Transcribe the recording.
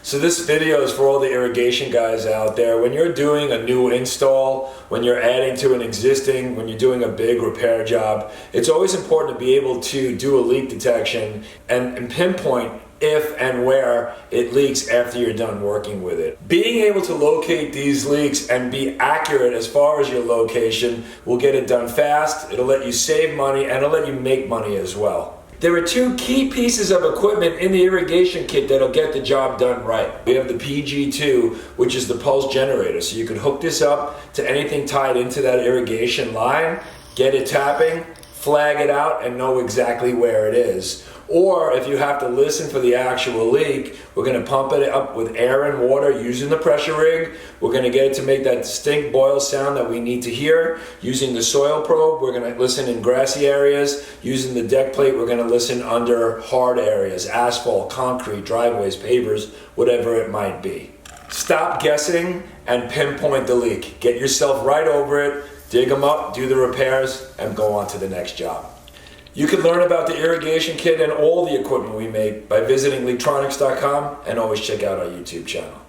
So this video is for all the irrigation guys out there. When you're doing a new install, when you're adding to an existing, when you're doing a big repair job, it's always important to be able to do a leak detection and pinpoint if and where it leaks after you're done working with it. Being able to locate these leaks and be accurate as far as your location will get it done fast, it'll let you save money, and it'll let you make money as well. There are two key pieces of equipment in the irrigation kit that'll get the job done right. We have the PG2, which is the pulse generator. So you can hook this up to anything tied into that irrigation line, get it tapping, flag it out, and know exactly where it is. Or if you have to listen for the actual leak, we're going to pump it up with air and water using the pressure rig. We're going to get it to make that distinct boil sound that we need to hear. Using the soil probe, we're going to listen in grassy areas. Using the deck plate, we're going to listen under hard areas, asphalt, concrete, driveways, pavers, whatever it might be. Stop guessing and pinpoint the leak. Get yourself right over it, dig them up, do the repairs, and go on to the next job. You can learn about the irrigation kit and all the equipment we make by visiting LeakTronics.com, and always check out our YouTube channel.